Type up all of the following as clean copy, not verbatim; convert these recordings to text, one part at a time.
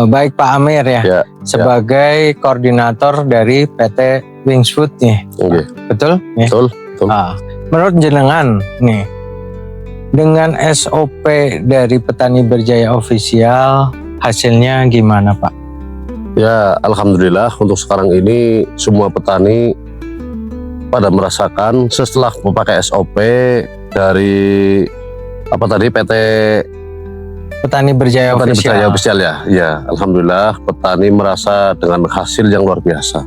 Baik Pak Amir ya, sebagai koordinator dari PT Wings Food nih. Betul? Betul. Menurut jenengan nih, dengan SOP dari Petani Berjaya Official, hasilnya gimana Pak? Ya, alhamdulillah untuk sekarang ini semua petani pada merasakan setelah memakai SOP dari PT Petani Berjaya Official ya. Ya, alhamdulillah petani merasa dengan hasil yang luar biasa.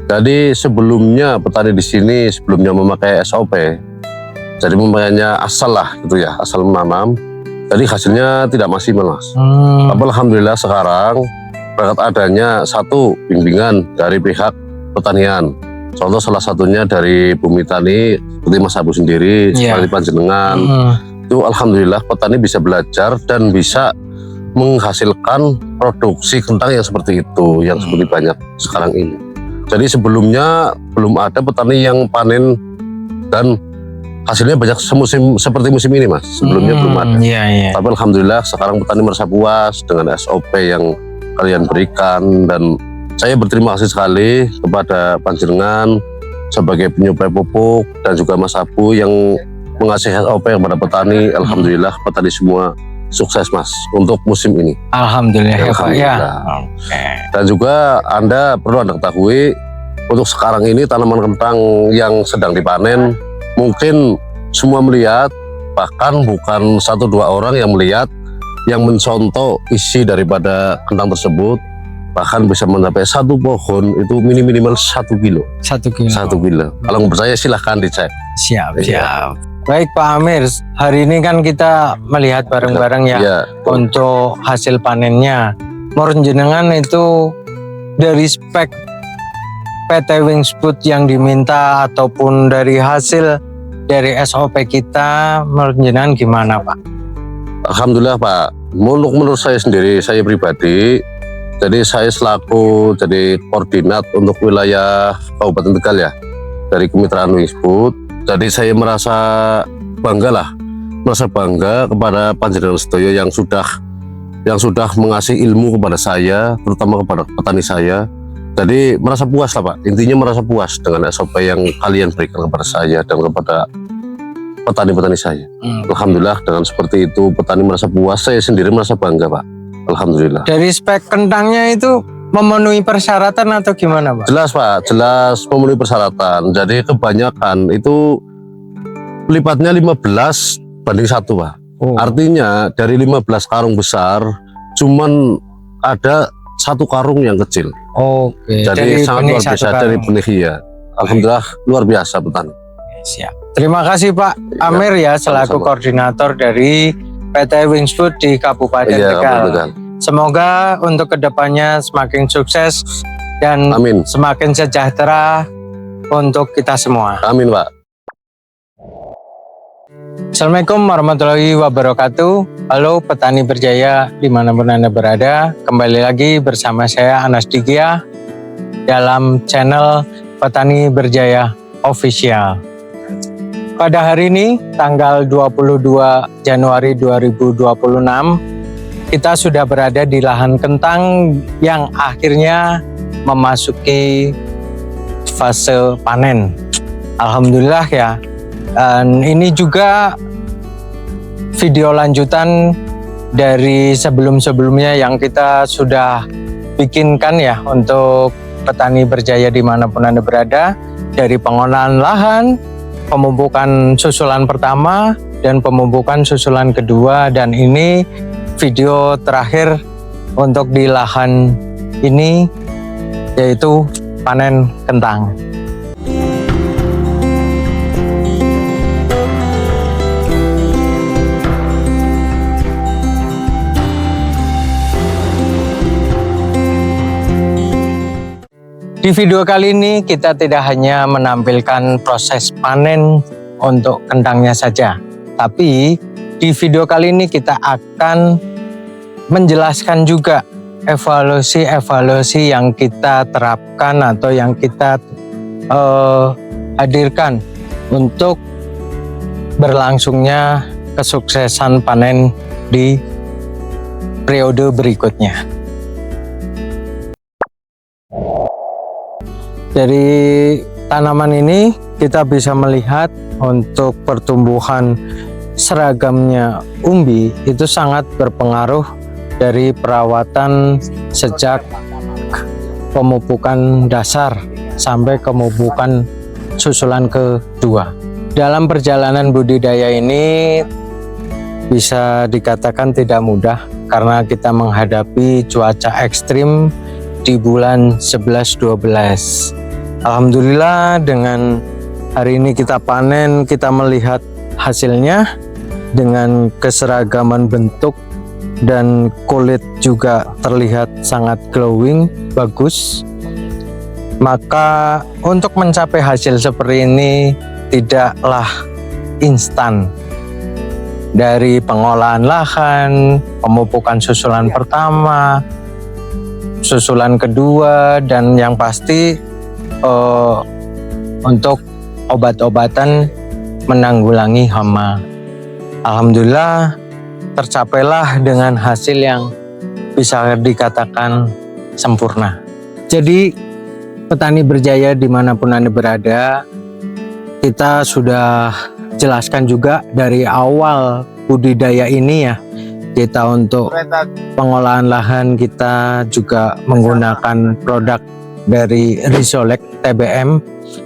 Jadi sebelumnya petani di sini sebelumnya memakai SOP, jadi memakainya asal lah gitu ya, asal menanam. Jadi hasilnya tidak maksimal Mas. Tapi alhamdulillah sekarang berkat adanya satu bimbingan dari pihak pertanian. Contoh salah satunya dari Bumi Tani seperti Mas Abu sendiri, seperti panjenengan. Itu alhamdulillah petani bisa belajar dan bisa menghasilkan produksi kentang yang seperti itu, yang seperti banyak sekarang ini. Jadi sebelumnya belum ada petani yang panen dan hasilnya banyak seperti musim ini Mas. Sebelumnya belum ada. Tapi alhamdulillah sekarang petani merasa puas dengan SOP yang kalian berikan, dan saya berterima kasih sekali kepada panjenengan sebagai penyuplai pupuk dan juga Mas Abu yang mengasih SOP kepada petani. Alhamdulillah petani semua sukses Mas untuk musim ini. Alhamdulillah ya Pak ya. Dan juga Anda perlu Anda ketahui, untuk sekarang ini tanaman kentang yang sedang dipanen mungkin semua melihat, bahkan bukan 1-2 orang yang melihat, yang mencontoh isi daripada kentang tersebut, bahkan bisa mencapai satu pohon itu minimal 1 kilo. 1 kilo. 1 kilo. Kalau nggak percaya silahkan dicek. Siap. Baik Pak Amir, hari ini kan kita melihat bareng-bareng ya untuk hasil panennya. Menurut jenengan itu dari spek PT Wings Food yang diminta ataupun dari hasil dari SOP kita, menurut jenengan gimana Pak? Alhamdulillah Pak, menurut saya sendiri, saya pribadi, jadi saya selaku jadi koordinat untuk wilayah Kabupaten Tegal ya, dari Kemitraan Wings Food. Jadi saya merasa bangga kepada panjenengan sedaya yang sudah mengasih ilmu kepada saya, terutama kepada petani saya. Jadi merasa puas lah Pak, intinya merasa puas dengan SOP yang kalian berikan kepada saya dan kepada petani-petani saya. Alhamdulillah dengan seperti itu petani merasa puas, saya sendiri merasa bangga Pak. Alhamdulillah. Dari spek kentangnya itu memenuhi persyaratan atau gimana Pak? Jelas Pak, jelas memenuhi persyaratan. Jadi kebanyakan itu lipatnya 15:1 Pak. Artinya dari 15 karung besar cuman ada 1 karung yang kecil. Jadi sangat luar biasa dari benih ya. Alhamdulillah luar biasa petani. Siap. Terima kasih Pak Amir ya selaku koordinator dari PT Wings Food di Kabupaten Tegal. Semoga untuk kedepannya semakin sukses dan semakin sejahtera untuk kita semua. Amin Pak. Assalamualaikum warahmatullahi wabarakatuh. Halo Petani Berjaya dimanapun Anda berada. Kembali lagi bersama saya Anas Digia dalam channel Petani Berjaya Official. Pada hari ini tanggal 22 Januari 2026 kita sudah berada di lahan kentang yang akhirnya memasuki fase panen. Alhamdulillah ya. Dan ini juga video lanjutan dari sebelum-sebelumnya yang kita sudah bikinkan ya untuk Petani Berjaya dimanapun Anda berada. Dari pengolahan lahan, pemupukan susulan pertama dan pemupukan susulan kedua, dan ini video terakhir untuk di lahan ini yaitu panen kentang. Di video kali ini kita tidak hanya menampilkan proses panen untuk kentangnya saja, tapi di video kali ini kita akan menjelaskan juga evaluasi yang kita terapkan atau yang kita hadirkan untuk berlangsungnya kesuksesan panen di periode berikutnya. Dari tanaman ini kita bisa melihat untuk pertumbuhan seragamnya umbi itu sangat berpengaruh dari perawatan sejak pemupukan dasar sampai pemupukan susulan kedua. Dalam perjalanan budidaya ini bisa dikatakan tidak mudah karena kita menghadapi cuaca ekstrim di bulan 11-12. Alhamdulillah dengan hari ini kita panen, kita melihat hasilnya dengan keseragaman bentuk dan kulit juga terlihat sangat glowing, bagus. Maka untuk mencapai hasil seperti ini tidaklah instan. Dari pengolahan lahan, pemupukan susulan pertama, susulan kedua, dan yang pasti untuk obat-obatan menanggulangi hama. Alhamdulillah tercapailah dengan hasil yang bisa dikatakan sempurna. Jadi petani berjaya dimanapun Anda berada, kita sudah jelaskan juga dari awal budidaya ini ya, kita untuk pengolahan lahan kita juga menggunakan produk dari Risolek TBM.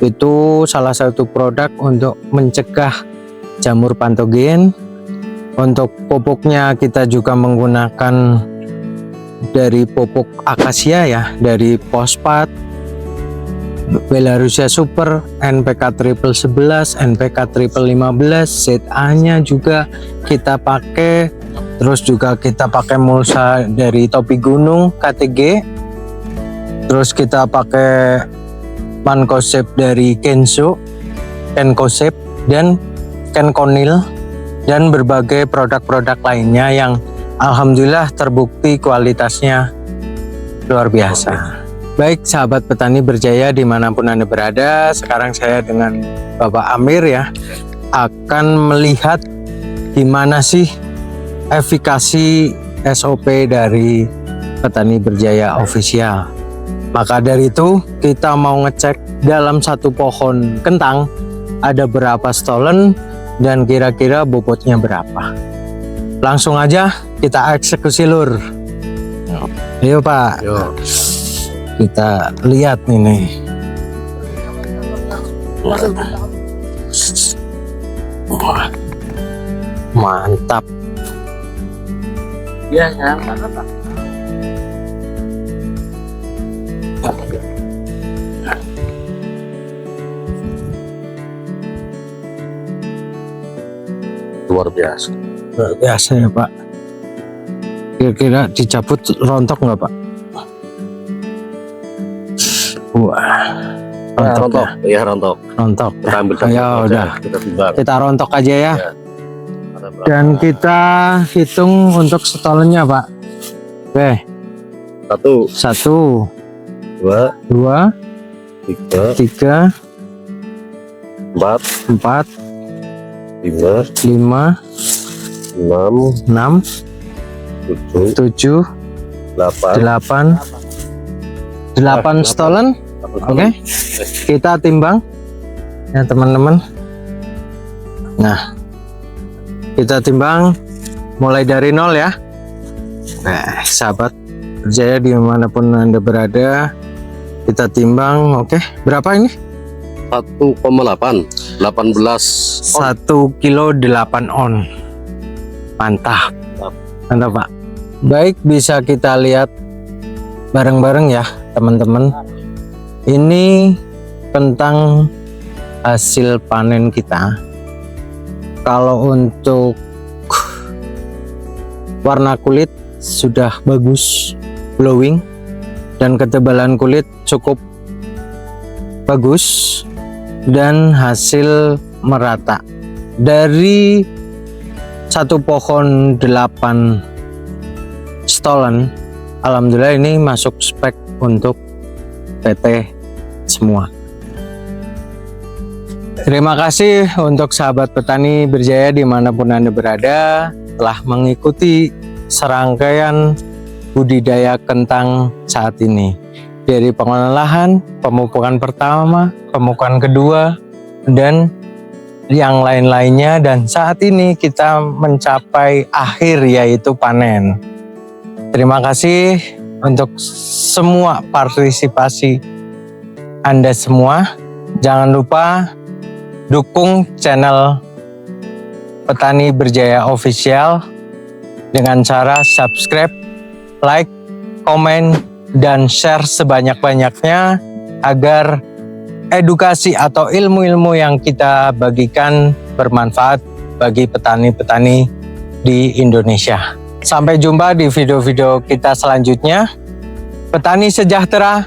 Itu salah satu produk untuk mencegah jamur patogen. Untuk pupuknya kita juga menggunakan dari pupuk akasia ya, dari fosfat, Belarusia Super, NPK triple 11, NPK triple 15, ZA-nya juga kita pakai. Terus juga kita pakai mulsa dari topi gunung KTG. Terus kita pakai Mancozeb dari Kenzo, Kencozeb dan Kenconil, dan berbagai produk-produk lainnya yang alhamdulillah terbukti kualitasnya luar biasa. Baik sahabat petani berjaya dimanapun Anda berada, sekarang saya dengan Bapak Amir ya akan melihat gimana sih efikasi SOP dari Petani Berjaya Official. Maka dari itu kita mau ngecek dalam satu pohon kentang ada berapa stolen dan kira-kira bobotnya berapa. Langsung aja kita eksekusi lur. Ayo Pak. Yo. Kita lihat ini. Wah, mantap. Iya, ya, mantap. Luar biasa. Luar biasa ya Pak. Kira-kira dicabut rontok nggak Pak? Wah, rontok Rontok, iya rontok. ya? Rontok. Kita ambil satu Ya aja, udah, kita timbang. kita rontok aja ya. Ya. Ada berapa? Dan kita hitung untuk stolennya Pak. Oke, Satu, 1, dua, 2, tiga, 3, empat, 4, lima, 5, enam, 6, tujuh, 7, delapan. 8 stolen. Oke, kita timbang ya teman-teman. Nah, kita timbang mulai dari 0 ya. Nah, sahabat berjaya dimanapun Anda berada, kita timbang. Oke, berapa ini? 1,8, 18 on. 1 kilo 8 on. Mantap, mantap Pak. Baik, bisa kita lihat bareng-bareng ya teman-teman. Ini tentang hasil panen kita. Kalau untuk warna kulit sudah bagus, glowing, dan ketebalan kulit cukup bagus, dan hasil merata. Dari satu pohon 8 stolen, alhamdulillah ini masuk spek untuk PT semua. Terima kasih untuk sahabat petani berjaya dimanapun Anda berada telah mengikuti serangkaian budidaya kentang saat ini. dari pengolahan, pemupukan pertama, pemupukan kedua, dan yang lain-lainnya. Dan saat ini kita mencapai akhir, yaitu panen. Terima kasih untuk semua partisipasi Anda semua. Jangan lupa dukung channel Petani Berjaya Official dengan cara subscribe, like, komen, dan share sebanyak-banyaknya agar edukasi atau ilmu-ilmu yang kita bagikan bermanfaat bagi petani-petani di Indonesia. Sampai jumpa di video-video kita selanjutnya. Petani sejahtera,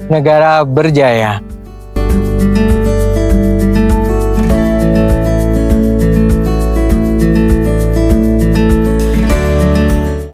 negara berjaya.